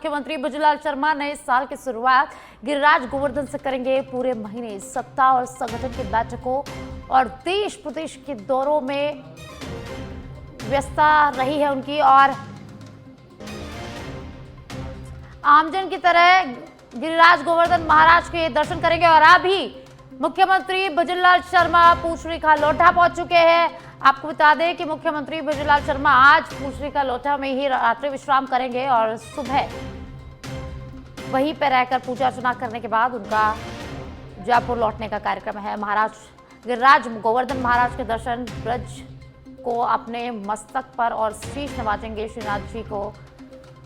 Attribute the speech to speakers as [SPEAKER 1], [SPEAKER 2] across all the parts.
[SPEAKER 1] मुख्यमंत्री भुजलाल शर्मा नए साल की शुरुआत गिरिराज गोवर्धन से करेंगे। पूरे महीने सत्ता और संगठन की बैठकों और देश प्रदेश के दौरों में व्यस्तता रही है उनकी, और आमजन की तरह गिरिराज गोवर्धन महाराज के दर्शन करेंगे। और अभी मुख्यमंत्री भुजलाल शर्मा पूछरीखा लोठा पहुंच चुके हैं। आपको बता दें कि मुख्यमंत्री भुजलाल शर्मा आज पूछरीखा लोठा में ही रात्रि विश्राम करेंगे और सुबह वहीं पर रहकर पूजा अर्चना करने के बाद उनका जयपुर लौटने का कार्यक्रम है। महाराज गिरिराज गोवर्धन महाराज के दर्शन ब्रज को अपने मस्तक पर और शीश नवाजेंगे। श्रीनाथ जी को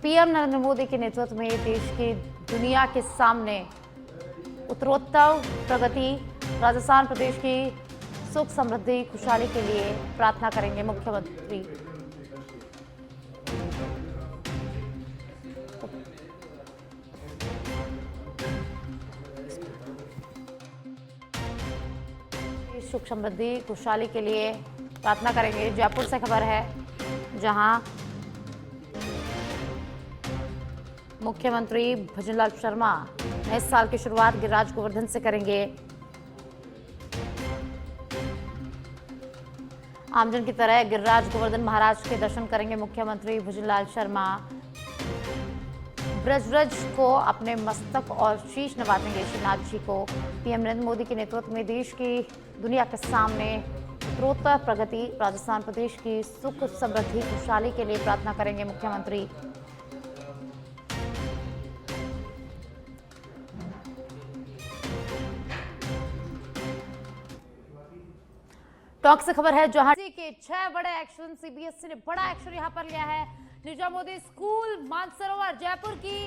[SPEAKER 1] पीएम नरेंद्र मोदी के नेतृत्व में देश की दुनिया के सामने उत्तरोत्तर प्रगति, राजस्थान प्रदेश की सुख समृद्धि खुशहाली के लिए प्रार्थना करेंगे मुख्यमंत्री। सुख समृद्धि खुशहाली के लिए प्रार्थना करेंगे। जयपुर से खबर है, जहां मुख्यमंत्री भुजलाल शर्मा नए साल की शुरुआत गिरिराज गोवर्धन से करेंगे। आमजन की तरह गिरिराज गोवर्धन महाराज के दर्शन करेंगे मुख्यमंत्री भुजलाल शर्मा। ब्रज को अपने मस्तक और शीश नवाजेंगे। श्रीनाथ जी को पीएम नरेंद्र मोदी के नेतृत्व में देश की दुनिया के सामने उत्तरोत्तर प्रगति, राजस्थान प्रदेश की सुख समृद्धि खुशहाली के लिए प्रार्थना करेंगे मुख्यमंत्री। टॉक से खबर है, जहां के 6 बड़े एक्शन, सीबीएसई ने बड़ा एक्शन यहां पर लिया है। निजामुद्दीन स्कूल मानसरोवर जयपुर की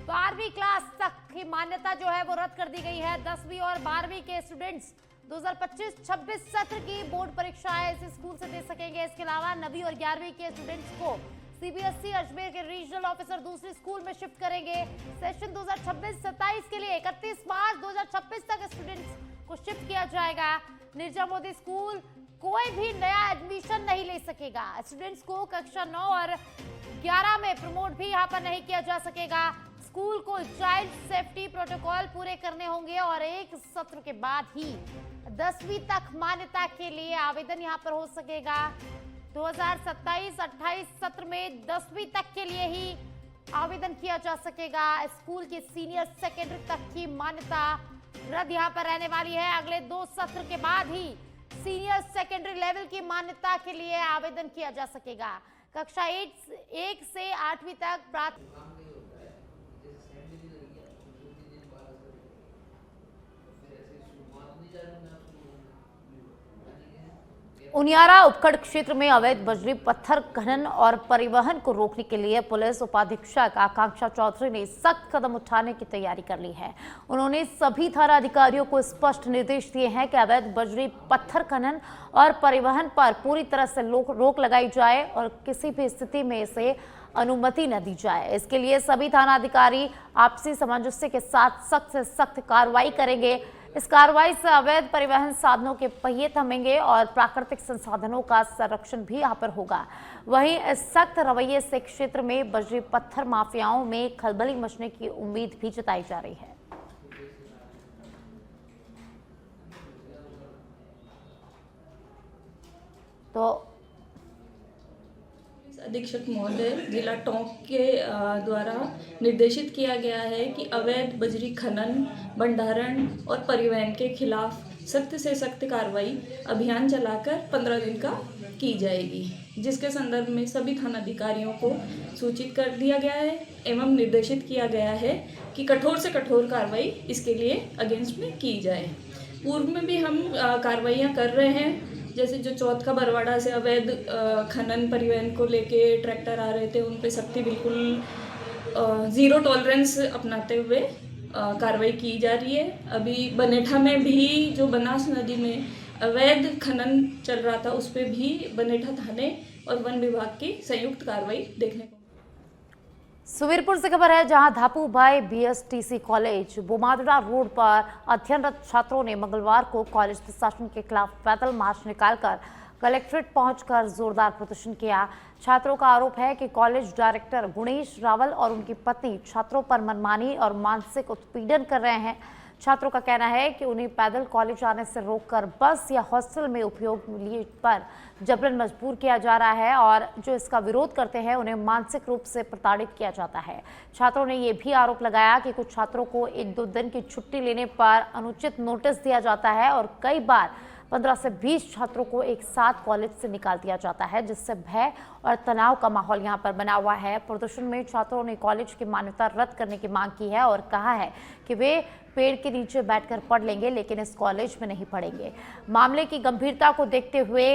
[SPEAKER 1] 12वीं क्लास तक की मान्यता जो है वो रद्द कर दी गई है। 10वीं और 12वीं के स्टूडेंट्स 2025-26 सत्र की बोर्ड परीक्षाएं इस स्कूल से दे सकेंगे। इसके अलावा 9वीं और 11वीं के स्टूडेंट्स को सीबीएसई अजमेर के रीजनल ऑफिसर दूसरे स्कूल में शिफ्ट करेंगे। सेशन 2026-27 के लिए 31 मार्च 2026 तक स्टूडेंट्स को शिफ्ट किया जाएगा। निजामुद्दीन स्कूल कोई भी नया एडमिशन नहीं ले सकेगा। स्टूडेंट्स को कक्षा 9 और 11 में प्रमोट भी यहाँ पर नहीं किया जा सकेगा। स्कूल को चाइल्ड सेफ्टी प्रोटोकॉल पूरे करने होंगे और एक सत्र के बाद ही 10वीं तक मान्यता के लिए आवेदन यहाँ पर हो सकेगा। 2027-28 सत्र में 10वीं तक के लिए ही आवेदन किया जा सकेगा। स्कूल की सीनियर सेकेंडरी तक की मान्यता रद्द यहाँ पर रहने वाली है। अगले 2 सत्र के बाद ही सीनियर सेकेंडरी लेवल की मान्यता के लिए आवेदन किया जा सकेगा। कक्षा 1 से 8वीं तक उनियारा उपखंड क्षेत्र में अवैध बजरी पत्थर खनन और परिवहन को रोकने के लिए पुलिस उपाधीक्षक आकांक्षा चौधरी ने सख्त कदम उठाने की तैयारी कर ली है। उन्होंने सभी थाना अधिकारियों को स्पष्ट निर्देश दिए हैं कि अवैध बजरी पत्थर खनन और परिवहन पर पूरी तरह से रोक लगाई जाए और किसी भी स्थिति में इसे अनुमति न दी जाए। इसके लिए सभी थाना अधिकारी आपसी सामंजस्य के साथ सख्त से सख्त कार्रवाई करेंगे। इस कार्रवाई से अवैध परिवहन साधनों के पहिए थमेंगे और प्राकृतिक संसाधनों का संरक्षण भी यहाँ पर होगा। वहीं इस सख्त रवैये से क्षेत्र में बजरी पत्थर माफियाओं में खलबली मचने की उम्मीद भी जताई जा रही है। तो
[SPEAKER 2] अधीक्षक महोदय जिला टोंक के द्वारा निर्देशित किया गया है कि अवैध बजरी खनन, भंडारण और परिवहन के खिलाफ सख्त से सख्त कार्रवाई अभियान चलाकर 15 दिन का की जाएगी, जिसके संदर्भ में सभी थानाधिकारियों को सूचित कर दिया गया है एवं निर्देशित किया गया है कि कठोर से कठोर कार्रवाई इसके लिए अगेंस्ट में की जाए। पूर्व में भी हम कार्रवाइयाँ कर रहे हैं, जैसे जो चौथ का बरवाड़ा से अवैध खनन परिवहन को लेके ट्रैक्टर आ रहे थे, उन पे सख्ती बिल्कुल 0 टॉलरेंस अपनाते हुए कार्रवाई की जा रही है। अभी बनेठा में भी जो बनास नदी में अवैध खनन चल रहा था, उस पर भी बनेठा थाने और वन विभाग की संयुक्त कार्रवाई देखने को।
[SPEAKER 1] सुवीरपुर से खबर है, जहां धापूभाई बीएसटीसी कॉलेज बोमादड़ा रोड पर अध्ययनरत छात्रों ने मंगलवार को कॉलेज प्रशासन के खिलाफ पैदल मार्च निकालकर कलेक्ट्रेट पहुंचकर जोरदार प्रदर्शन किया। छात्रों का आरोप है कि कॉलेज डायरेक्टर गुणेश रावल और उनकी पत्नी छात्रों पर मनमानी और मानसिक उत्पीड़न कर रहे हैं। छात्रों का कहना है कि उन्हें पैदल कॉलेज आने से रोककर बस या हॉस्टल में उपयोग लिए पर जबरन मजबूर किया जा रहा है और जो इसका विरोध करते हैं उन्हें मानसिक रूप से प्रताड़ित किया जाता है। छात्रों ने यह भी आरोप लगाया कि कुछ छात्रों को 1-2 दिन की छुट्टी लेने पर अनुचित नोटिस दिया जाता है और कई बार 15 से 20 छात्रों को एक साथ कॉलेज से निकाल दिया जाता है, जिससे भय और तनाव का माहौल यहां पर बना हुआ है। प्रदर्शन में छात्रों ने कॉलेज की मान्यता रद्द करने की मांग की है और कहा है कि वे पेड़ के नीचे बैठकर पढ़ लेंगे लेकिन इस कॉलेज में नहीं पढ़ेंगे। मामले की गंभीरता को देखते हुए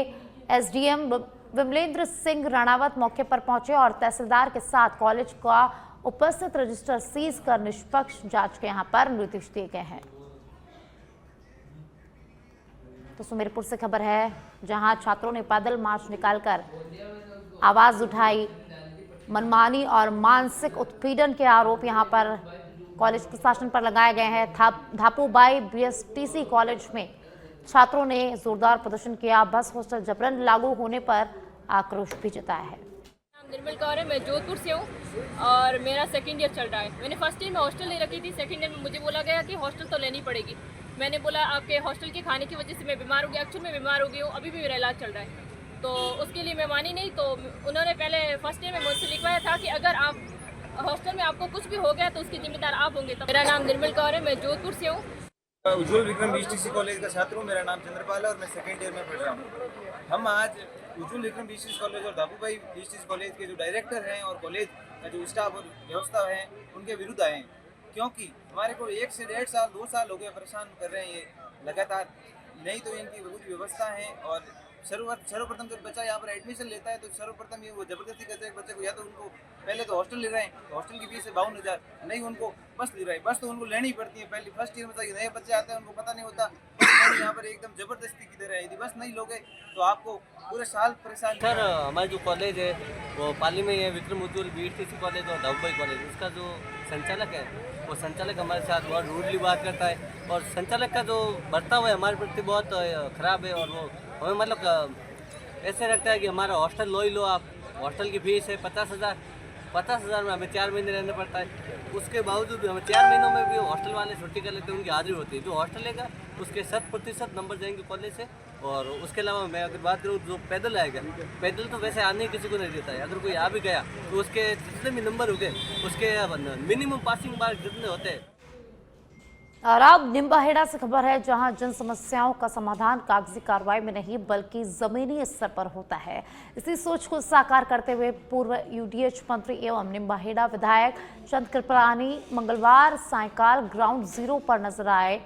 [SPEAKER 1] एसडीएम विमलेंद्र सिंह राणावत मौके पर पहुंचे और तहसीलदार के साथ कॉलेज का उपस्थित रजिस्टर सीज कर निष्पक्ष जांच के यहां पर निर्देश दिए गए हैं। तो सुमेरपुर से खबर है, जहां छात्रों ने पैदल मार्च निकालकर आवाज उठाई। मनमानी और मानसिक उत्पीड़न के आरोप यहां पर कॉलेज प्रशासन पर लगाए गए हैं। धापूबाई बीएसटीसी कॉलेज में छात्रों ने जोरदार प्रदर्शन किया। बस हॉस्टल जबरन लागू होने पर आक्रोश भी जताया है।
[SPEAKER 3] निर्मल कौर है, मैं जोधपुर से हूँ और मेरा सेकंड ईयर चल रहा है। मैंने फर्स्ट ईयर में हॉस्टल ले रखी थी, सेकंड ईयर में मुझे बोला गया कि हॉस्टल तो लेनी पड़ेगी। मैंने बोला आपके हॉस्टल के खाने की वजह से मैं बीमार हो गया। एक्चुअल में बीमार हो गई हूँ, अभी भी मेरा इलाज चल रहा है, तो उसके लिए मैं मानी नहीं। तो उन्होंने पहले फर्स्ट ईयर में मुझसे लिखवाया था कि अगर आप हॉस्टल में आपको कुछ भी हो गया तो उसकी जिम्मेदार आप होंगे। तो मेरा नाम निर्मल कौर है, मैं जोधपुर से हूँ।
[SPEAKER 4] उज्ज्वल विक्रम बीएसटीसी कॉलेज का छात्र हूँ। मेरा नाम चंद्रपाल है और मैं सेकेंड ईयर में पढ़ रहा हूँ। हम आज उज्ज्वल विक्रम बीएसटीसी कॉलेज और धापूबाई बीएसटीसी कॉलेज के जो डायरेक्टर हैं और कॉलेज का जो स्टाफ और व्यवस्था है उनके विरुद्ध आए हैं, क्योंकि हमारे को 1 से 1.5 साल 2 साल हो गए परेशान कर रहे हैं ये लगातार। नहीं तो इनकी कुछ व्यवस्था है और सर्वप्रथम जब बच्चा यहाँ पर एडमिशन लेता है तो सर्वप्रथम ये वो जबरदस्ती करते हैं बच्चे को, या तो उनको पहले तो हॉस्टल ले रहे हैं, तो हॉस्टल की फीस है 52,000, नहीं उनको बस ले रहे हैं। बस तो उनको लेनी पड़ती है। पहले फर्स्ट ईयर में नए बच्चे आते हैं, उनको पता नहीं होता, यहाँ पर एकदम जबरदस्ती की तरह है। यदि बस नहीं लोगे तो आपको पूरे साल परेशान।
[SPEAKER 5] सर हमारा जो कॉलेज है वो पाली में है, विक्रम उज्ज्वल बीएसटीसी कॉलेज और धापूबाई कॉलेज। उसका जो संचालक है वो संचालक हमारे साथ बहुत रूडली बात करता है और संचालक का जो बर्ताव है हमारे प्रति बहुत ख़राब है। और वो हमें मतलब ऐसे लगता है कि हमारा हॉस्टल लो ही लो आप। हॉस्टल की फीस है 50,000 में हमें 4 महीने रहना पड़ता है। उसके बावजूद भी हमें 4 महीनों में भी हॉस्टल वाले छुट्टी कर लेते हैं, उनकी हाजिरी होती है। जो हॉस्टल लेगा उसके 100% नंबर जाएंगे कॉलेज से। और उसके अलावा मैं अगर बात करूँ जो पैदल आएगा, पैदल तो वैसे आने किसी को नहीं देता है। अगर कोई आ भी गया तो उसके जितने भी नंबर हो गए उसके मिनिमम पासिंग मार्क जितने होते हैं।
[SPEAKER 1] और अब निम्बाहेड़ा से खबर है, जहां जन समस्याओं का समाधान कागजी कार्रवाई में नहीं बल्कि जमीनी स्तर पर होता है। इसी सोच को साकार करते हुए पूर्व यूडीएच मंत्री एवं निम्बाहेड़ा विधायक चंद कृपलानी मंगलवार सायंकाल ग्राउंड जीरो पर नजर आए।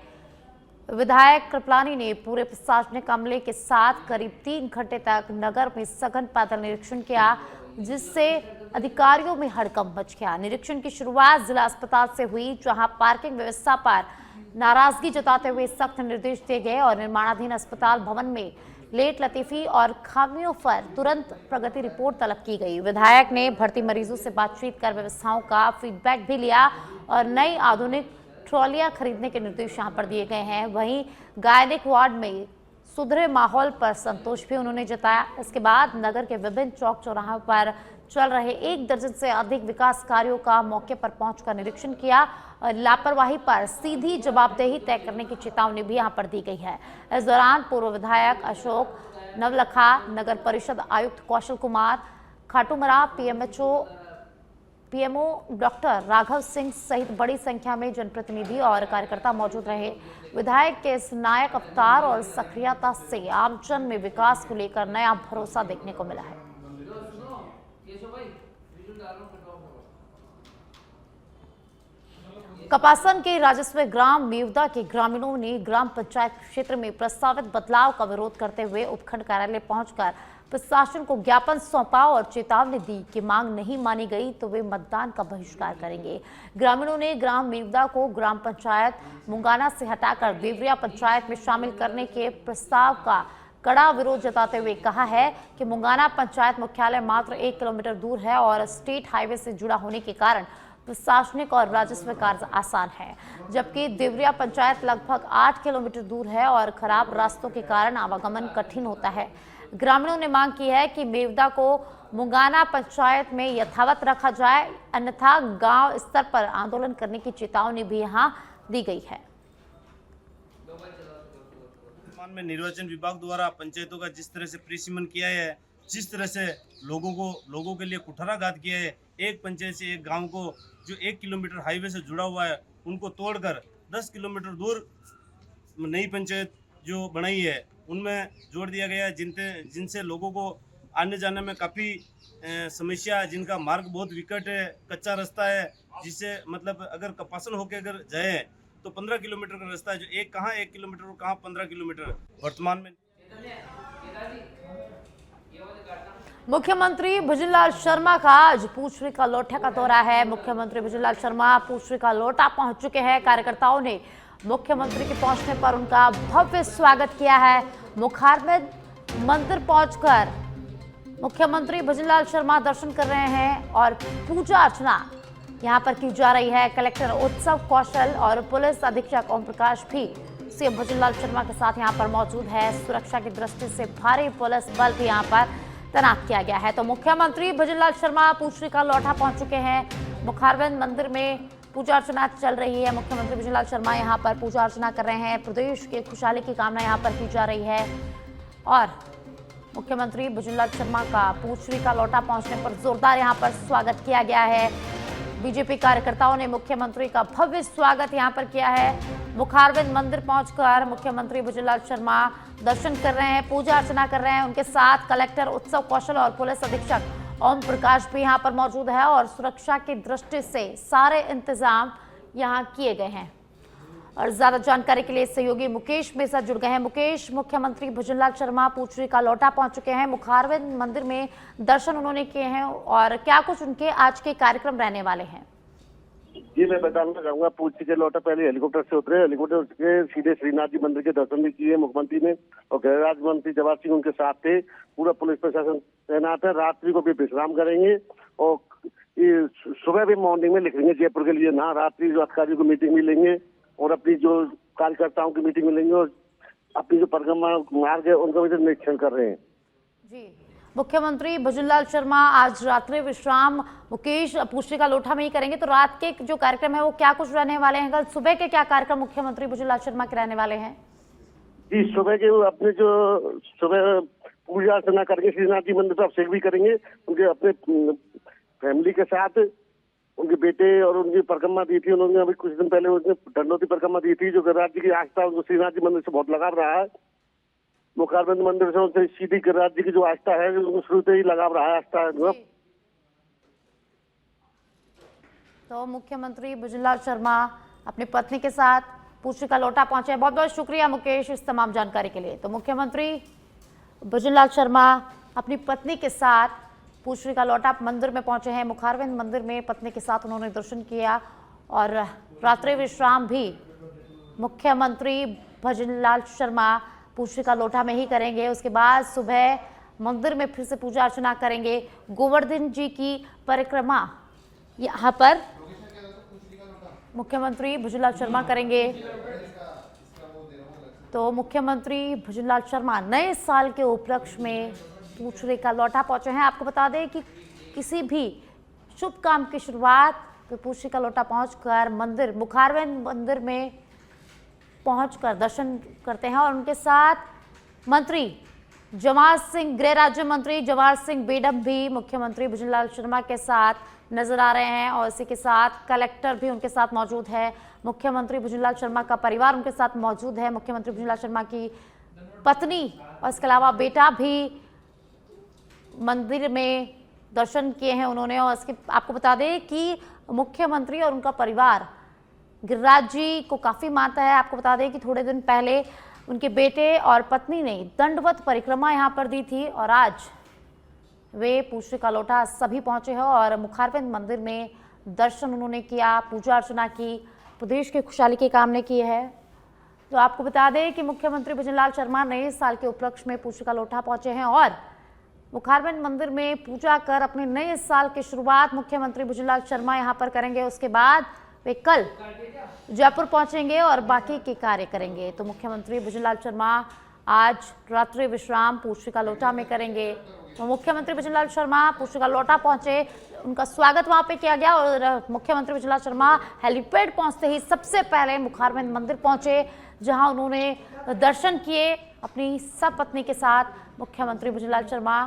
[SPEAKER 1] विधायक कृपलानी ने पूरे प्रशासनिक अमले के साथ करीब 3 घंटे तक नगर में सघन पैदल निरीक्षण किया, जिससे अधिकारियों में हड़कंप मच गया। निरीक्षण की शुरुआत जिला अस्पताल से हुई, जहां पार्किंग व्यवस्था पर नाराजगी जताते हुए सख्त निर्देश दिए गए और निर्माणाधीन अस्पताल भवन में लेट लतीफी और खामियों पर तुरंत प्रगति रिपोर्ट तलब की गई। विधायक ने भर्ती मरीजों से बातचीत कर व्यवस्थाओं का फीडबैक भी लिया और नई आधुनिक ट्रॉलियां खरीदने के निर्देश यहां पर दिए गए हैं। वहीं गायनिक वार्ड में सुधरे माहौल पर संतोष भी उन्होंने जताया। इसके बाद नगर के विभिन्न चौक चौराहों पर चल रहे 1 दर्जन से अधिक विकास कार्यों का मौके पर पहुंचकर निरीक्षण किया और लापरवाही पर सीधी जवाबदेही तय करने की चेतावनी भी यहां पर दी गई है। इस दौरान पूर्व विधायक अशोक नवलखा, नगर परिषद आयुक्त कौशल कुमार, खाटूमरा पीएमओ डॉक्टर राघव सिंह सहित बड़ी संख्या में जनप्रतिनिधि और कार्यकर्ता मौजूद रहे। विधायक के इस नायक अवतार और सक्रियता से आमजन में विकास को लेकर नया भरोसा देखने को मिला है। कपासन के राजस्व ग्राम मेवदा के ग्रामीणों ने ग्राम पंचायत क्षेत्र में प्रस्तावित बदलाव का विरोध करते हुए उपखंड कार्यालय पहुंचकर प्रशासन को ज्ञापन सौंपा और चेतावनी दी कि मांग नहीं मानी गई तो वे मतदान का बहिष्कार करेंगे। ग्रामीणों ने ग्राम मेवदा को ग्राम पंचायत मुंगाना से हटाकर देवरिया पंचायत में शामिल करने के प्रस्ताव का कड़ा विरोध जताते हुए कहा है कि मुंगाना पंचायत मुख्यालय मात्र 1 किलोमीटर दूर है और स्टेट हाईवे से जुड़ा होने के कारण प्रशासनिक और राजस्व कार्य आसान है, जबकि देवरिया पंचायत लगभग 8 किलोमीटर दूर है और खराब रास्तों के कारण आवागमन कठिन होता है। ग्रामीणों ने मांग की है कि मेवदा को मुंगाना पंचायत में यथावत रखा जाए, अन्यथा गांव स्तर पर आंदोलन करने की चेतावनी भी यहां दी गई है।
[SPEAKER 6] वर्तमान में निर्वाचन विभाग द्वारा पंचायतों का जिस तरह से परिसीमन किया है, जिस तरह से लोगों के लिए कुठाराघात किया है, एक पंचायत से एक गांव को जो 1 किलोमीटर हाईवे से जुड़ा हुआ है उनको तोड़कर 10 किलोमीटर दूर नई पंचायत जो बनाई है उनमें जोड़ दिया गया है, जिनसे लोगों को आने जाने में काफ़ी समस्या है, जिनका मार्ग बहुत विकट है, कच्चा रास्ता है, जिससे मतलब अगर कपासन होकर अगर जाए तो 15 किलोमीटर का रास्ता है, जो कहाँ 1 किलोमीटर और कहाँ 15 किलोमीटर। वर्तमान में
[SPEAKER 1] मुख्यमंत्री भजनलाल शर्मा का आज पूछरी का लोटा का दौरा है। मुख्यमंत्री भजनलाल शर्मा पूछरी का लोटा पहुंच चुके हैं। कार्यकर्ताओं ने मुख्यमंत्री के पहुंचने पर उनका भव्य स्वागत किया है। मुखार में मंदिर पहुंचकर मुख्यमंत्री भजनलाल शर्मा दर्शन कर रहे हैं और पूजा अर्चना यहां पर की जा रही है। कलेक्टर उत्सव कौशल और पुलिस अधीक्षक ओम प्रकाश भी सीएम भजनलाल शर्मा के साथ यहां पर मौजूद है। सुरक्षा की दृष्टि से भारी पुलिस बल भी यहां पर तैनात किया गया है। तो मुख्यमंत्री भजनलाल शर्मा पूछरी का लोटा पहुंच चुके हैं। मुखारबंद मंदिर में पूजा अर्चना चल रही है। मुख्यमंत्री भजनलाल शर्मा यहां पर पूजा अर्चना कर रहे हैं। प्रदेश के खुशहाली की कामना यहां पर की जा रही है और मुख्यमंत्री भजनलाल शर्मा का पूछरी का लोटा पहुंचने पर जोरदार यहां पर स्वागत किया गया है। बीजेपी कार्यकर्ताओं ने मुख्यमंत्री का भव्य स्वागत यहां पर किया है। मुखारबिंद मंदिर पहुंचकर मुख्यमंत्री भजनलाल शर्मा दर्शन कर रहे हैं, पूजा अर्चना कर रहे हैं। उनके साथ कलेक्टर उत्सव कौशल और पुलिस अधीक्षक ओम प्रकाश भी यहां पर मौजूद है और सुरक्षा की दृष्टि से सारे इंतजाम यहां किए गए हैं। और ज्यादा जानकारी के लिए सहयोगी मुकेश मेरे साथ जुड़ गए हैं। मुकेश, मुख्यमंत्री भजनलाल शर्मा पूछरी का लोटा पहुंच चुके हैं। मुखारबिंद मंदिर में दर्शन उन्होंने किए हैं और क्या कुछ उनके आज के कार्यक्रम रहने वाले हैं?
[SPEAKER 7] जी, मैं बताना चाहूंगा, पूछरी के लोटा पहले हेलीकॉप्टर से उतरे, हेलीकॉप्टर के सीधे श्रीनाथ जी मंदिर के दर्शन भी किए मुख्यमंत्री ने और गृह राज्य मंत्री जवाहर सिंह उनके साथ थे। पूरा पुलिस प्रशासन तैनात है। रात्रि को भी विश्राम करेंगे और सुबह भी मॉर्निंग में निकलेंगे जयपुर के लिए। ना रात्रि जो अधिकारियों की मीटिंग भी लेंगे और अपनी जो कार्यकर्ताओं की मीटिंग में लेंगे और अपनी जो परिक्रमा मार्ग है उनका भी निरीक्षण कर रहे हैं।
[SPEAKER 1] जी, मुख्यमंत्री भजनलाल शर्मा आज रात्रि विश्राम मुकेश पूछरी का लोटा में ही करेंगे, तो रात के जो कार्यक्रम है वो क्या कुछ रहने वाले हैं? कल सुबह के क्या कार्यक्रम मुख्यमंत्री भजनलाल शर्मा के रहने वाले हैं?
[SPEAKER 7] जी, सुबह के अपने जो सुबह पूजा अर्चना करके श्रीनाथ जी मंदिर पर अभिषेक भी करेंगे। उनके अपने फैमिली के साथ उनके बेटे और उनकी परिक्रमा दी थी उन्होंने, अभी कुछ दिन पहले उनने दंडोती परिक्रमा दी थी। जो राज्य की आस्था उनको श्रीनाथ जी मंदिर से बहुत लगाव रहा है। मुखारबंद मंदिर से उनसे सीधी राज्य की जो आस्था है उनको शुरू से ही लगाव रहा है, आस्था है।
[SPEAKER 1] तो मुख्यमंत्री भजनलाल शर्मा अपनी पत्नी के साथ पूछरी का लोटा पहुंचे। बहुत बहुत शुक्रिया मुकेश इस तमाम जानकारी के लिए। तो मुख्यमंत्री भजनलाल शर्मा अपनी पत्नी के साथ पूछरी का लोटा मंदिर में पहुंचे हैं। मुखारबिंद मंदिर में पत्नी के साथ उन्होंने दर्शन किया और रात्रि विश्राम भी मुख्यमंत्री भजनलाल शर्मा पूछरी का लोटा में ही करेंगे। उसके बाद सुबह मंदिर में फिर से पूजा अर्चना करेंगे। गोवर्धन जी की परिक्रमा यहाँ पर मुख्यमंत्री भजनलाल शर्मा करेंगे। तो मुख्यमंत्री भजनलाल शर्मा नए साल के उपलक्ष्य में पूछरी का लोटा पहुंचे हैं। आपको बता दें कि किसी भी शुभ काम की शुरुआत तो पूछरी का लोटा पहुंचकर मंदिर मुखारबिंद मंदिर में पहुंचकर दर्शन करते हैं और उनके साथ मंत्री जवाहर सिंह, गृह राज्य मंत्री जवाहर सिंह बेडम भी मुख्यमंत्री भजनलाल शर्मा के साथ नजर आ रहे हैं और इसी के साथ कलेक्टर भी उनके साथ मौजूद है। मुख्यमंत्री भजनलाल शर्मा का परिवार उनके साथ मौजूद है। मुख्यमंत्री भजनलाल शर्मा की पत्नी और इसके अलावा बेटा भी मंदिर में दर्शन किए हैं उन्होंने। और इसके आपको बता दें कि मुख्यमंत्री और उनका परिवार गिरिराज जी को काफ़ी मानता है। आपको बता दें कि थोड़े दिन पहले उनके बेटे और पत्नी ने दंडवत परिक्रमा यहाँ पर दी थी और आज वे पूछरी का लोटा सभी पहुंचे हैं और मुखारबिंद मंदिर में दर्शन उन्होंने किया, पूजा अर्चना की, प्रदेश की खुशहाली की कामना की है। तो आपको बता दें कि मुख्यमंत्री भजनलाल शर्मा नए साल के उपलक्ष्य में पूछरी का लोटा पहुंचे हैं और मुखारबिंद मंदिर में पूजा कर अपने नए साल की शुरुआत मुख्यमंत्री भजनलाल शर्मा यहां पर करेंगे। उसके बाद वे कल जयपुर पहुंचेंगे और बाकी के कार्य करेंगे। तो मुख्यमंत्री भजनलाल शर्मा आज रात्रि विश्राम पुष्पिका लोटा में करेंगे। तो मुख्यमंत्री भजनलाल शर्मा पुष्पिका लोटा पहुंचे, उनका स्वागत वहां पे किया गया और मुख्यमंत्री भजनलाल शर्मा हेलीपैड पहुंचते ही सबसे पहले मुखारबिंद मंदिर पहुंचे, जहां उन्होंने दर्शन किए अपनी सपत्नी के साथ। मुख्यमंत्री भजनलाल शर्मा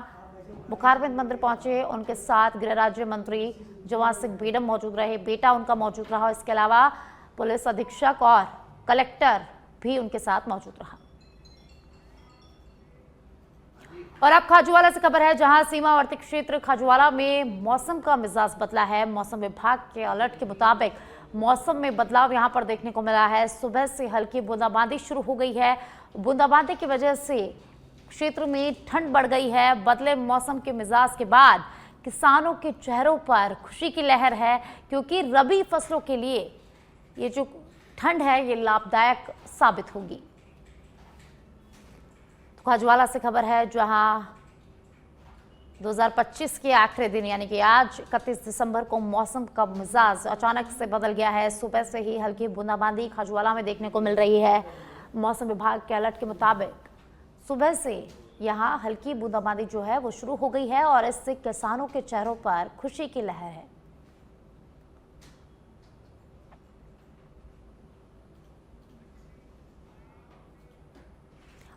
[SPEAKER 1] मुखारबिंद मंदिर पहुंचे, उनके साथ गृह राज्य मंत्री जवाहर सिंह बेडम मौजूद रहे, बेटा उनका मौजूद रहा। इसके अलावा पुलिस अधीक्षक और कलेक्टर भी उनके साथ मौजूद रहा। और अब खाजूवाला से खबर है, जहां सीमावर्ती क्षेत्र खाजूवाला में मौसम का मिजाज बदला है। मौसम विभाग के अलर्ट के मुताबिक मौसम में बदलाव यहां पर देखने को मिला है। सुबह से हल्की बूंदाबांदी शुरू हो गई है। बूंदाबांदी की वजह से क्षेत्र में ठंड बढ़ गई है। बदले मौसम के मिजाज के बाद किसानों के चेहरों पर खुशी की लहर है, क्योंकि रबी फसलों के लिए ये जो ठंड है ये लाभदायक साबित होगी। तो खाजूवाला से खबर है, जहां 2025 के आखिरी दिन यानी कि आज 31 दिसंबर को मौसम का मिजाज अचानक से बदल गया है। सुबह से ही हल्की बूंदाबांदी खाजूवाला में देखने को मिल रही है। मौसम विभाग के अलर्ट के मुताबिक सुबह से यहाँ हल्की बूंदाबांदी जो है वो शुरू हो गई है और इससे किसानों के चेहरों पर खुशी की लहर है।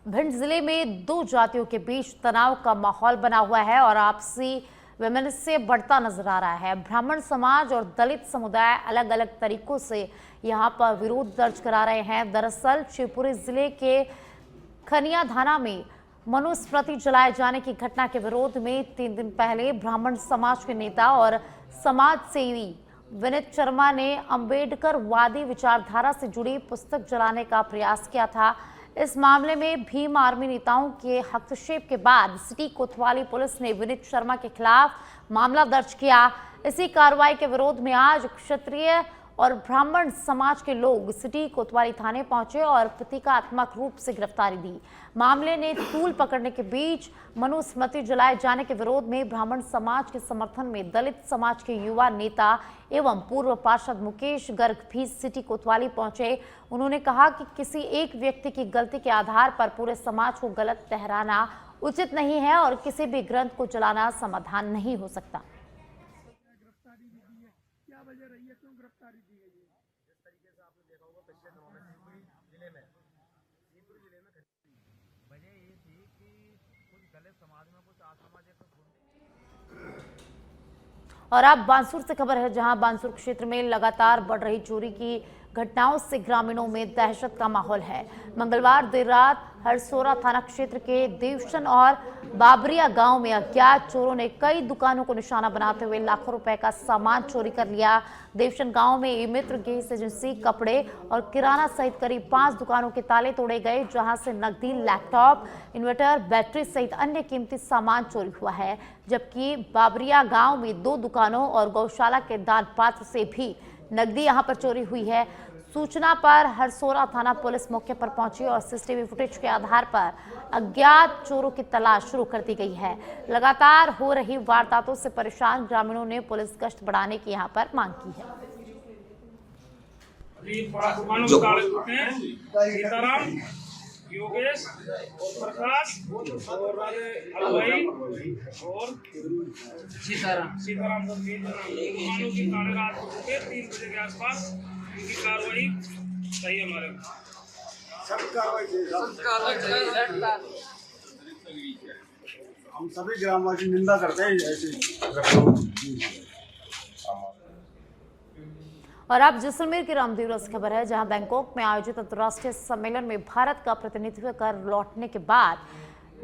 [SPEAKER 1] भिंड जिले में दो जातियों के बीच तनाव का माहौल बना हुआ है और आपसी वैमनस्य बढ़ता नजर आ रहा है। ब्राह्मण समाज और दलित समुदाय अलग अलग तरीकों से यहाँ पर विरोध दर्ज करा रहे हैं। दरअसल शिवपुरी जिले के खनिया थाना में मनुस्मृति जलाए जाने की घटना के विरोध में 3 दिन पहले ब्राह्मण समाज के नेता और समाज सेवी विनीत शर्मा ने अंबेडकर वादी विचारधारा से जुड़ी पुस्तक जलाने का प्रयास किया था। इस मामले में भीम आर्मी नेताओं के हस्तक्षेप के बाद सिटी कोतवाली पुलिस ने विनीत शर्मा के खिलाफ मामला दर्ज किया। इसी कार्रवाई के विरोध में आज क्षत्रिय और ब्राह्मण समाज के लोग सिटी कोतवाली थाने पहुंचे और प्रतीकात्मक रूप से गिरफ्तारी दी। मामले ने तूल पकड़ने के बीच मनुस्मृति जलाए जाने के विरोध में ब्राह्मण समाज के समर्थन में दलित समाज के युवा नेता एवं पूर्व पार्षद मुकेश गर्ग भी सिटी कोतवाली पहुंचे। उन्होंने कहा कि किसी एक व्यक्ति की गलती के आधार पर पूरे समाज को गलत ठहराना उचित नहीं है और किसी भी ग्रंथ को जलाना समाधान नहीं हो सकता। और अब बांसुर से खबर है, जहां बांसुर क्षेत्र में लगातार बढ़ रही चोरी की घटनाओं से ग्रामीणों में दहशत का माहौल है। मंगलवार देर रात हरसोरा थाना क्षेत्र के देवशन और बाबरिया गांव में अज्ञात चोरों ने कई दुकानों को निशाना बनाते हुए लाखों रुपए का सामान चोरी कर लिया। देवशन गांव में ई मित्र गैस एजेंसी, कपड़े और किराना सहित करीब 5 दुकानों के ताले तोड़े गए, जहां से नकदी, लैपटॉप, इन्वर्टर, बैटरी सहित अन्य कीमती सामान चोरी हुआ है। जबकि बाबरिया गांव में 2 दुकानों और गौशाला के दान पात्र से भी नकदी यहां पर चोरी हुई है। सूचना पर हरसोरा थाना पुलिस मौके पर पहुंची और सीसीटीवी फुटेज के आधार पर अज्ञात चोरों की तलाश शुरू कर दी गई है। लगातार हो रही वारदातों से परेशान ग्रामीणों ने पुलिस गश्त बढ़ाने की यहां पर मांग की है।
[SPEAKER 8] सीताराम, योगेश, प्रकाश और अलवाई और सीताराम दुकानों की ताले रात को 3 बजे के आसपास उनकी कार्रवाई सही हमारे हम सभी ग्रामवासी निंदा करते हैं ऐसे।
[SPEAKER 1] और अब जैसलमेर की रामदेवरा से खबर है, जहां बैंकॉक में आयोजित अंतर्राष्ट्रीय सम्मेलन में भारत का प्रतिनिधित्व कर लौटने के बाद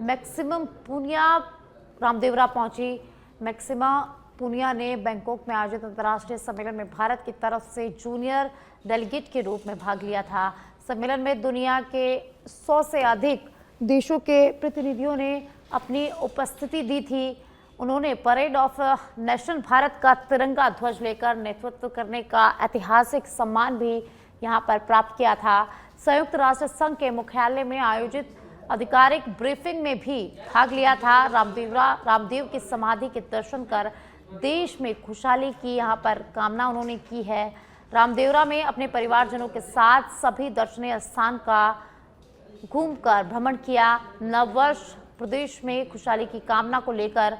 [SPEAKER 1] मैक्सिमम पुनिया रामदेवरा पहुंची। मैक्सिमा पुनिया ने बैंकॉक में आयोजित अंतर्राष्ट्रीय सम्मेलन में भारत की तरफ से जूनियर डेलीगेट के रूप में भाग लिया था। सम्मेलन में दुनिया के 100 से अधिक देशों के प्रतिनिधियों ने अपनी उपस्थिति दी थी। उन्होंने परेड ऑफ नेशन भारत का तिरंगा ध्वज लेकर नेतृत्व करने का ऐतिहासिक सम्मान भी यहां पर प्राप्त किया था। संयुक्त राष्ट्र संघ के मुख्यालय में आयोजित आधिकारिक ब्रीफिंग में भी भाग लिया था। रामदेव की समाधि के दर्शन कर देश में खुशहाली की यहां पर कामना उन्होंने की है। रामदेवरा में अपने परिवारजनों के साथ सभी दर्शनीय स्थान का घूमकर भ्रमण किया। नववर्ष प्रदेश में खुशहाली की कामना को लेकर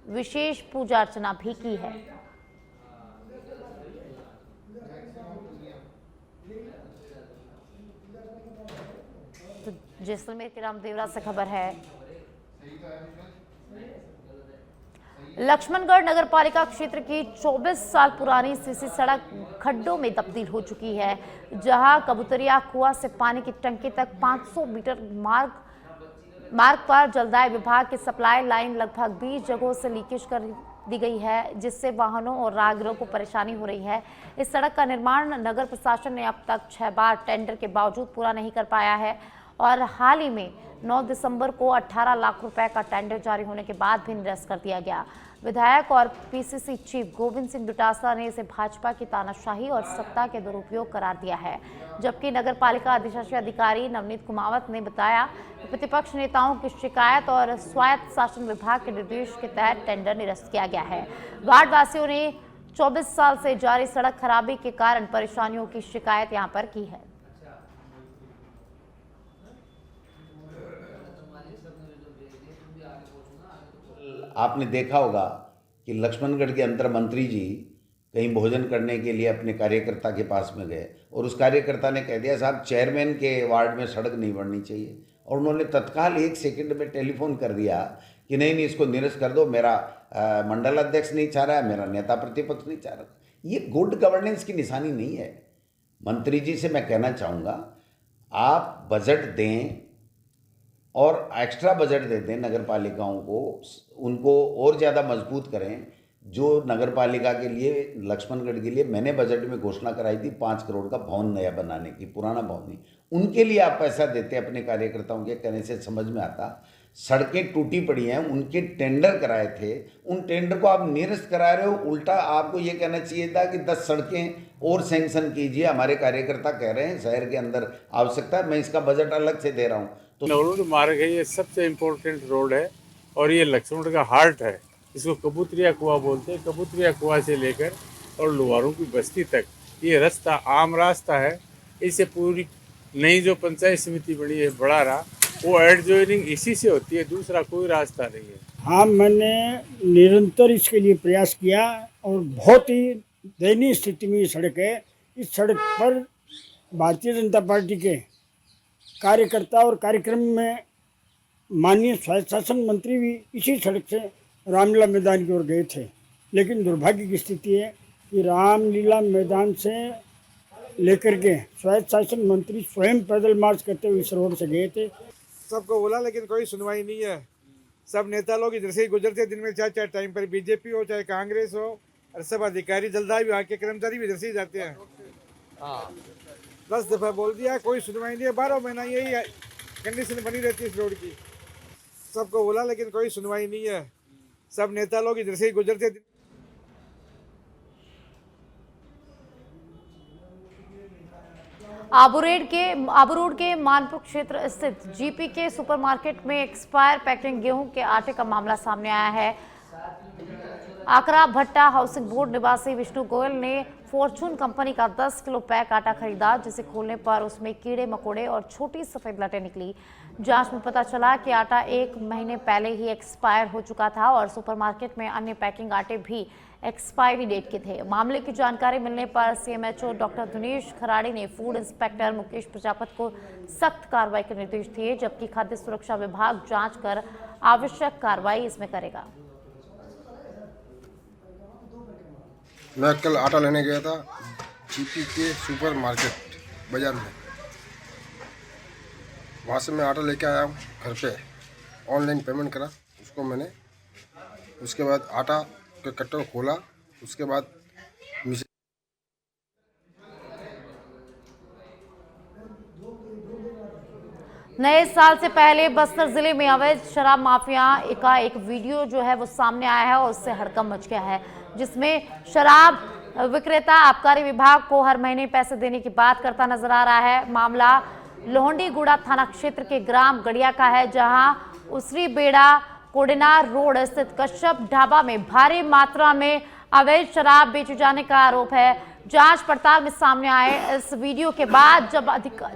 [SPEAKER 1] विशेष पूजा अर्चना भी की है। तो जैसलमेर के रामदेवरा से खबर है, लक्ष्मणगढ़ नगरपालिका क्षेत्र की 24 साल पुरानी सीसी सड़क खड्डों में तब्दील हो चुकी है, जहां कबूतरिया कुआं से पानी की टंकी तक 500 मीटर मार्ग पर जलदाय विभाग की सप्लाई लाइन लगभग 20 जगहों से लीकेज कर दी गई है, जिससे वाहनों और राहगीरों को परेशानी हो रही है। इस सड़क का निर्माण नगर प्रशासन ने अब तक 6 बार टेंडर के बावजूद पूरा नहीं कर पाया है और हाल ही में 9 दिसंबर को 18 लाख रुपए का टेंडर जारी होने के बाद भी निरस्त कर दिया गया। विधायक और पीसीसी चीफ गोविंद सिंह डोटासरा ने इसे भाजपा की तानाशाही और सत्ता के दुरुपयोग करार दिया है, जबकि नगरपालिका अधिशासी अधिकारी नवनीत कुमावत ने बताया कि प्रतिपक्ष नेताओं की शिकायत और स्वायत्त शासन विभाग के निर्देश के तहत टेंडर निरस्त किया गया है। वार्ड वासियों ने 24 साल से जारी सड़क खराबी के कारण परेशानियों की शिकायत यहां पर की है।
[SPEAKER 9] आपने देखा होगा कि लक्ष्मणगढ़ के अंतर मंत्री जी कहीं भोजन करने के लिए अपने कार्यकर्ता के पास में गए और उस कार्यकर्ता ने कह दिया साहब चेयरमैन के वार्ड में सड़क नहीं बननी चाहिए, और उन्होंने तत्काल 1 सेकंड में टेलीफोन कर दिया कि नहीं इसको निरस्त कर दो, मेरा मंडल अध्यक्ष नहीं चाह रहा है, मेरा नेता प्रतिपक्ष नहीं चाह रहा। ये गुड गवर्नेंस की निशानी नहीं है। मंत्री जी से मैं कहना चाहूँगा आप बजट दें और एक्स्ट्रा बजट दे दें नगर पालिकाओं को, उनको और ज़्यादा मजबूत करें। जो नगर पालिका के लिए लक्ष्मणगढ़ के लिए मैंने बजट में घोषणा कराई थी 5 करोड़ का भवन नया बनाने की, पुराना भवन नहीं, उनके लिए आप पैसा देते अपने कार्यकर्ताओं के कहने से समझ में आता। सड़कें टूटी पड़ी हैं, उनके टेंडर कराए थे, उन टेंडर को आप निरस्त करा रहे हो। उल्टा आपको ये कहना चाहिए था कि 10 सड़कें और सैंक्शन कीजिए, हमारे कार्यकर्ता कह रहे हैं शहर के अंदर आवश्यकता है, मैं इसका बजट अलग से दे रहा हूँ।
[SPEAKER 10] तो नवरुण मार्ग है, ये सबसे इम्पोर्टेंट रोड है और ये लक्ष्मणगढ़ का हार्ट है। इसको कबूतरिया कुआं बोलते हैं। कबूतरिया कुआं से लेकर और लोहारों की बस्ती तक ये रास्ता आम रास्ता है। इससे पूरी नई जो पंचायत समिति बनी है बड़ारा, वो एडजॉइनिंग इसी से होती है, दूसरा कोई रास्ता नहीं है।
[SPEAKER 11] हाँ, मैंने निरंतर इसके लिए प्रयास किया और बहुत ही दयनीय स्थिति में ये सड़क है। इस सड़क पर भारतीय जनता पार्टी के कार्यकर्ता और कार्यक्रम में माननीय स्वायत्त शासन मंत्री भी इसी सड़क से रामलीला मैदान की ओर गए थे, लेकिन दुर्भाग्य की स्थिति है कि रामलीला मैदान से लेकर के स्वायत्त शासन मंत्री स्वयं पैदल मार्च करते हुए इस रोड से गए थे।
[SPEAKER 12] सबको बोला लेकिन कोई सुनवाई नहीं है। सब नेता लोग इधर से ही गुजरते दिन में, चाहे टाइम पर बीजेपी हो चाहे कांग्रेस हो, और सब अधिकारी जलदाय विभाग के कर्मचारी भी इधर से ही जाते हैं। 10 दफ़ा बोल दिया, कोई सुनवाई नहीं है। 12 महीना यही कंडीशन बनी रहती है इस रोड की। सबको बोला लेकिन कोई सुनवाई नहीं है। सब नेता लोग इधर से ही गुजरते।
[SPEAKER 1] आबू रोड के मानपुर क्षेत्र स्थित जीपी के सुपरमार्केट में एक्सपायर पैकिंग गेहूं के आटे का मामला सामने आया है। आकरा भट्टा हाउसिंग बोर्ड निवासी विष्णु गोयल ने फॉर्चून कंपनी का 10 किलो पैक आटा खरीदा, जिसे खोलने पर उसमें कीड़े मकोड़े और छोटी सफेद लटें निकली। जांच में पता चला कि आटा 1 महीने पहले ही एक्सपायर हो चुका था और सुपरमार्केट में अन्य पैकिंग आटे भी एक्सपायरी डेट के थे। मामले की जानकारी मिलने पर सीएमएचओ डॉक्टर दिनेश खराड़ी ने फूड इंस्पेक्टर मुकेश प्रजापत को सख्त कार्रवाई के निर्देश दिए, जबकि खाद्य सुरक्षा विभाग जांच कर आवश्यक कार्रवाई इसमें करेगा।
[SPEAKER 13] मैं कल आटा लेने गया था जीपी के सुपर मार्केट बाजार में। वहाँ से मैं आटा लेके आया हूँ घर पे, ऑनलाइन पेमेंट करा उसको मैंने। उसके बाद आटा के कट्टे को खोला, उसके बाद
[SPEAKER 1] नए साल से पहले बस्तर जिले में अवैध शराब माफिया का एक वीडियो जो है वो सामने आया है और उससे हड़कंप मच गया है, जिसमें शराब विक्रेता आबकारी विभाग को हर महीने पैसे देने की बात करता नजर आ रहा है। मामला लोहंडीगुड़ा थाना क्षेत्र के ग्राम गड़िया का है, जहां उसरी बेड़ा कोडेनार रोड स्थित कश्यप ढाबा में भारी मात्रा में अवैध शराब बेचे जाने का आरोप है। जांच पड़ताल में सामने आए इस वीडियो के बाद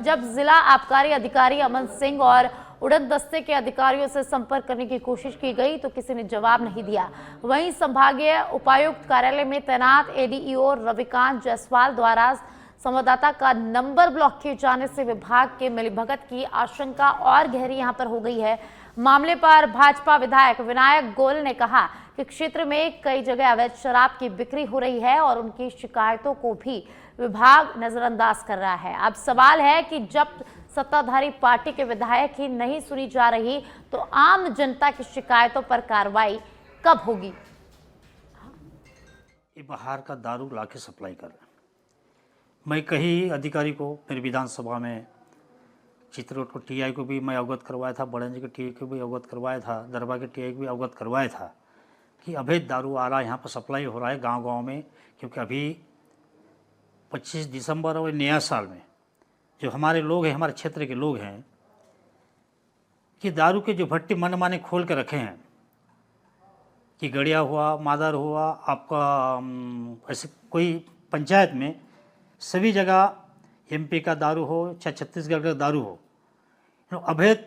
[SPEAKER 1] जब जिला आबकारी अधिकारी अमन सिंह और उड़न दस्ते के अधिकारियों से संपर्क करने की कोशिश की गई तो किसी ने जवाब नहीं दिया। वहीं संभागीय उपायुक्त कार्यालय में तैनात एडीईओ रविकांत जायसवाल द्वारा संवाददाता का नंबर ब्लॉक किए जाने से विभाग के मिलीभगत की आशंका और गहरी यहां पर हो गई है। मामले पर भाजपा विधायक विनायक गोयल ने कहा कि क्षेत्र में कई जगह अवैध शराब की बिक्री हो रही है और उनकी शिकायतों को भी विभाग नजरअंदाज कर रहा है। अब सवाल है कि जब सत्ताधारी पार्टी के विधायक ही नहीं सुनी जा रही तो आम जनता की शिकायतों पर कार्रवाई कब होगी।
[SPEAKER 14] ये बाहर का दारू लाके सप्लाई कर रहे हैं। मैं कई अधिकारी को मेरी विधानसभा में चित्रकूट को टीआई को भी मैं अवगत करवाया था, बड़ंज के टीआई को भी अवगत करवाया था, दरबा के टीआई को भी अवगत करवाया था कि अवैध दारू आ रहा है, यहाँ पर सप्लाई हो रहा है गांव-गांव में। क्योंकि अभी 25 दिसंबर और नया साल में जो हमारे लोग हैं, हमारे क्षेत्र के लोग हैं कि दारू के जो भट्टी मनमाने खोल के रखे हैं कि गड़िया हुआ, मादर हुआ, आपका ऐसे कोई पंचायत में सभी जगह एमपी का दारू हो चाहे छत्तीसगढ़ का दारू हो, अवैध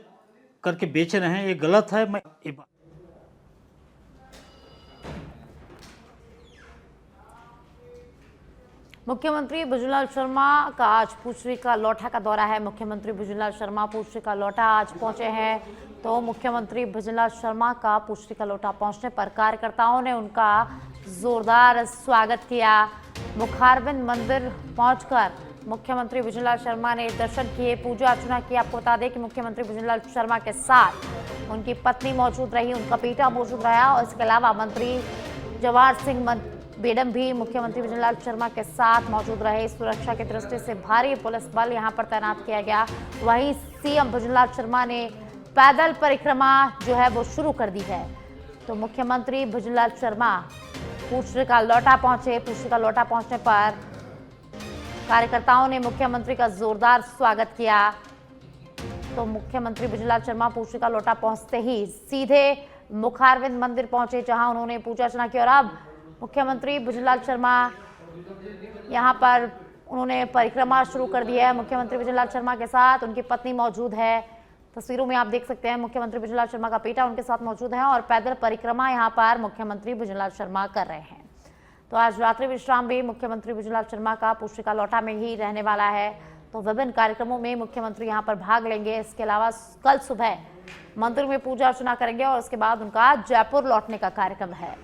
[SPEAKER 14] करके बेच रहे हैं। ये गलत है।
[SPEAKER 1] मुख्यमंत्री भुजनलाल शर्मा का आज पुष्री का लौटा का दौरा है। मुख्यमंत्री भुजनलाल शर्मा पुष्री का लौटा आज पहुंचे हैं। तो मुख्यमंत्री भुजनलाल शर्मा का पुष्री का लौटा पहुंचने पर कार्यकर्ताओं ने उनका जोरदार स्वागत किया। मुखारबिंद मंदिर पहुंचकर मुख्यमंत्री भुजनलाल शर्मा ने दर्शन किए, पूजा अर्चना की। आपको बता दें कि मुख्यमंत्री भुजनलाल शर्मा के साथ उनकी पत्नी मौजूद रही, उनका बेटा मौजूद रहा और इसके अलावा मंत्री जवाहर सिंह बेडम भी मुख्यमंत्री भुजनलाल शर्मा के साथ मौजूद रहे। सुरक्षा की दृष्टि से भारी पुलिस बल यहां पर तैनात किया गया। वहीं सीएम भुजनलाल शर्मा ने पैदल परिक्रमा जो है वो शुरू कर दी है। तो मुख्यमंत्री भुजनलाल शर्मा पुष्री का लौटा पहुंचे। पुष्री का लौटा पहुंचने पर कार्यकर्ताओं ने मुख्यमंत्री का जोरदार स्वागत किया। तो मुख्यमंत्री भुजनलाल शर्मा पुष्री का लौटा पहुंचते ही सीधे मुखारबिंद मंदिर पहुंचे, जहां उन्होंने पूजा अर्चना की। और अब मुख्यमंत्री भुजनलाल शर्मा यहां पर उन्होंने परिक्रमा शुरू कर दी है। मुख्यमंत्री भुजनलाल शर्मा के साथ उनकी पत्नी मौजूद है। तस्वीरों में आप देख सकते हैं मुख्यमंत्री भुजनलाल शर्मा का बेटा उनके साथ मौजूद है और पैदल परिक्रमा यहां पर मुख्यमंत्री भुजनलाल शर्मा कर रहे हैं। तो आज रात्रि विश्राम भी मुख्यमंत्री भुजनलाल शर्मा का पुष्री का लौटा में ही रहने वाला है। तो विभिन्न कार्यक्रमों में मुख्यमंत्री यहां पर भाग लेंगे। इसके अलावा कल सुबह मंदिर में पूजा अर्चना करेंगे और उसके बाद उनका जयपुर लौटने का कार्यक्रम है।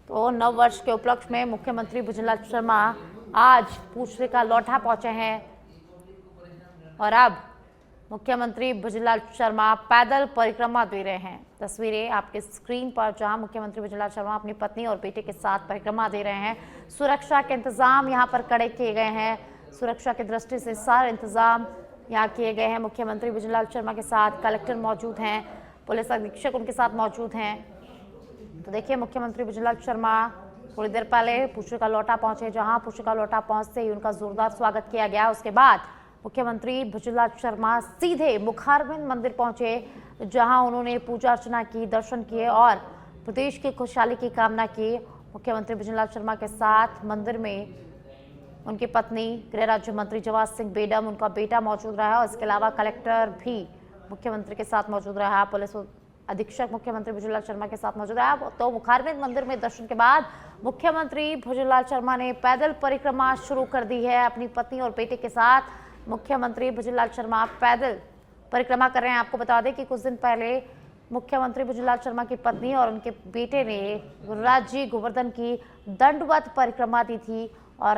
[SPEAKER 1] तो नव वर्ष के उपलक्ष्य में मुख्यमंत्री भुजनलाल शर्मा आज पुष्री का लौटा पहुंचे हैं और अब मुख्यमंत्री भुजनलाल शर्मा पैदल परिक्रमा दे रहे हैं। तस्वीरें आपके स्क्रीन पर, जहां मुख्यमंत्री भुजनलाल शर्मा अपनी पत्नी और बेटे के साथ परिक्रमा दे रहे हैं। सुरक्षा के इंतजाम यहां पर कड़े किए गए हैं। सुरक्षा की दृष्टि से सारे इंतजाम यहां किए गए हैं। मुख्यमंत्री भुजनलाल शर्मा के साथ कलेक्टर मौजूद हैं, पुलिस अधीक्षक उनके साथ मौजूद हैं। तो देखिए मुख्यमंत्री भुजनलाल शर्मा थोड़ी देर पहले पुष्री का लौटा पहुंचे, जहां पुष्री का लौटा पहुंचते ही उनका जोरदार स्वागत किया गया। उसके बाद मुख्यमंत्री भुजनलाल शर्मा सीधे मुखारबिंद मंदिर पहुंचे, जहां उन्होंने पूजा अर्चना की, दर्शन किए और प्रदेश की खुशहाली की कामना की। मुख्यमंत्री भुजनलाल शर्मा के साथ मंदिर में उनकी पत्नी गृह राज्य मंत्री जवाहर सिंह बेडम, उनका बेटा मौजूद रहा और इसके अलावा कलेक्टर भी मुख्यमंत्री के साथ मौजूद रहा, पुलिस अधीक्षक मुख्यमंत्री भुजनलाल शर्मा के साथ मौजूद रहा। तो मुखारबिंद मंदिर में दर्शन के बाद मुख्यमंत्री भुजनलाल शर्मा ने पैदल परिक्रमा शुरू कर दी है। अपनी पत्नी और बेटे के साथ मुख्यमंत्री भुजनलाल शर्मा पैदल परिक्रमा कर रहे हैं। आपको बता दें कि कुछ दिन पहले मुख्यमंत्री भुजनलाल शर्मा की पत्नी और उनके बेटे ने राज्य गोवर्धन की दंडवत परिक्रमा दी थी और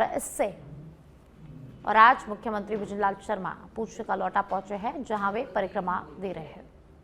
[SPEAKER 1] आज मुख्यमंत्री भुजनलाल शर्मा पुष्री का लौटा पहुंचे हैं, जहां वे परिक्रमा दे रहे हैं।